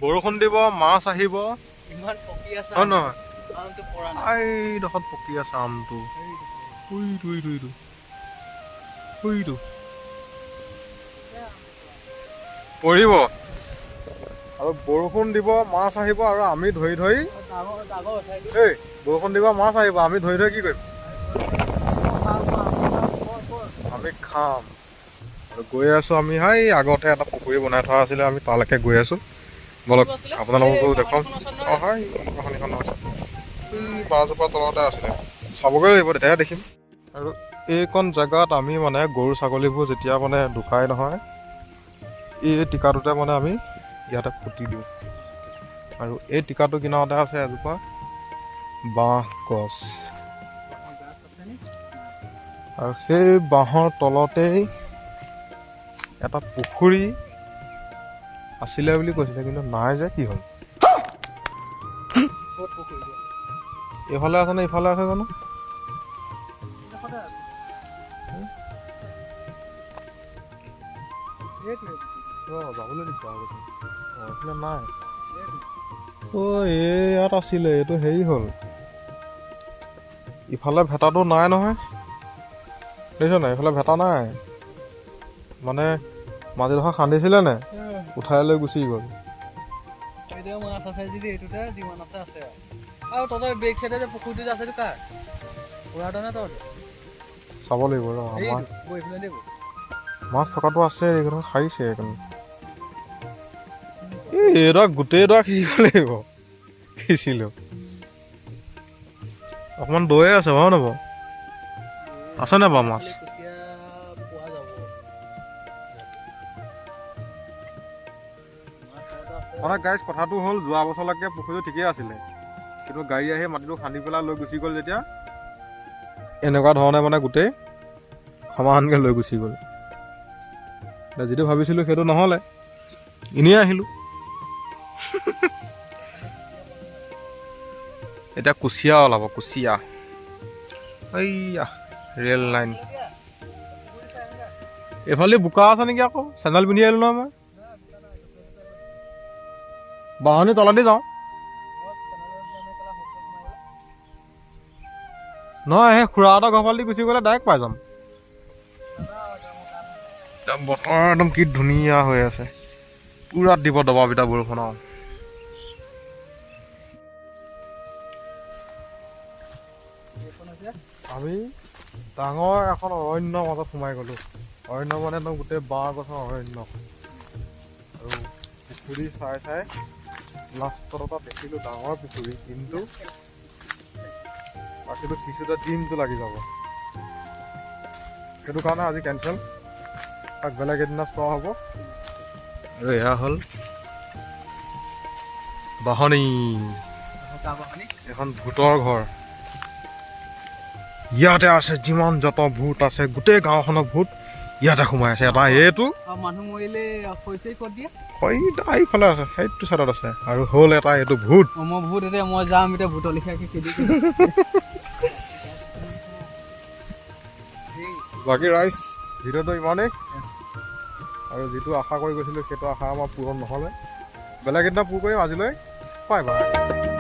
বৰষুণ দিব মাছ আহিব ইমান পকি আছে হয় নহয় আমটো পৰা নাই এইডোখৰত পকি আছে আমটো পৰিব আৰু বৰষুণ দিব মাছ আহিব আৰু আমি ধৰি ধৰি এই বৰষুণ দিব মাছ আহিব আমি ধৰি ধৰি কি কৰিম আমি খাম আৰু গৈ আছো আমি হাই আগতে এটা পুখুৰী বনাই থোৱা আছিলে আমি তালৈকে গৈ আছো বলক আপোনালোককো দেখুৱাম অঁ হয় কাহানিখন আছে বাঁহজোপাৰ তলতে আছিলে চাবগৈ লাগিব তেতিয়াহে দেখিম আৰু এইকণ জেগাত আমি মানে গৰু ছাগলীবোৰ যেতিয়া মানে ঢুকাই নহয় এই টিকাটোতে মানে আমি ইয়াতে পুতি দিওঁ আৰু এই টিকাটো কিনাৰতে আছে এজোপা বাঁহ গছ আৰু সেই বাঁহৰ তলতেই এটা পুখুৰী আছিলে বুলি কৈছিলে কিন্তু নাই যে কি হ'ল এইফালে আছে নে ইফালে আছে জানো যাবলৈ দিগদাৰ এইফালে নাই ইয়াত আছিলে এইটো হেৰি হ'ল ইফালে ভেটাটো নাই নহয় দেখিছ নাই ইফালে ভেটা নাই মানে মাটিডোখৰ খান্দিছিলে নে উঠাই লৈ গুচি গ'ল মাছ আছে যদি এইটোতে যিমান আছে আছে আৰু তহঁতৰ বেক চাইডে যে পুখুৰীটো যে আছে সেইটো কাৰ পুৰাটো নে তহঁতৰ চাব লাগিব ৰ মাছ থকাটো আছে এইকেইখন সাৰিছে এইডৰা গোটেইডৰা সিঁচিব লাগিব সিঁচিলো অকণমান দৈয়ে আছে বাৰু নব আছে নে বাৰু মাছ মানে গাইজ কথাটো হ'ল যোৱা বছৰলৈকে পুখুৰীটো ঠিকেই আছিলে কিন্তু গাড়ী আহি মাটিটো খান্দি পেলাই লৈ গুচি গ'ল যেতিয়া এনেকুৱা ধৰণে মানে গোটেই সমানকৈ লৈ গুচি গ'ল যিটো ভাবিছিলোঁ সেইটো নহ'লে এনেই আহিলোঁ এতিয়া কুচিয়া ওলাব কুচিয়া এইয়া ৰেল লাইন এইফালে বোকা আছে নেকি আকৌ চেণ্ডেল পিন্ধি আহিলোঁ নহয় মই বাহনী তলেদি যাওঁ নহয় সেই খুৰা এটা ঘৰ ফালেদি গুচি গ'লে ডাইৰেক্ট পাই যাম বতৰ একদম কি ধুনীয়া হৈ আছে পুৰা দিব দবা পিটা বৰষুণ আৰু আমি ডাঙৰ এখন অৰণ্য মাজত সোমাই গ'লো অৰণ্য মানে একদম গোটেই বাঁহ গছৰ অৰণ্য আৰু পুখুৰী চাই চাই লাষ্টত এটা দেখিলোঁ ডাঙৰ পুখুৰী কিন্তু বাকীটো সিঁচোতে দিনটো লাগি যাব সেইটো কাৰণে আজি কেঞ্চেল তাক বেলেগ এদিনা চোৱা হ'ব আৰু এয়া হ'ল বাহনী এখন ভূতৰ ঘৰ ইয়াতে আছে যিমান যত ভূত আছে গোটেই গাঁওখনৰ ভূত ইয়াতে সোমাই আছে এটা এইটো মানুহ মৰিলে ক'ত দিয়ে এইফালে আছে সেইটো চাইডত আছে আৰু হ'ল এটা এইটো ভূত মই ভূত এতিয়া মই যাম এতিয়া ভূতৰ লিখাকে খেদি বাকী ৰাইজ ভিডিঅ'টো ইমানেই আৰু যিটো আশা কৰি গৈছিলোঁ সেইটো আশা আমাৰ পূৰণ নহ'লে বেলেগ এদিনা পূৰ কৰিম আজিলৈ বাই বাই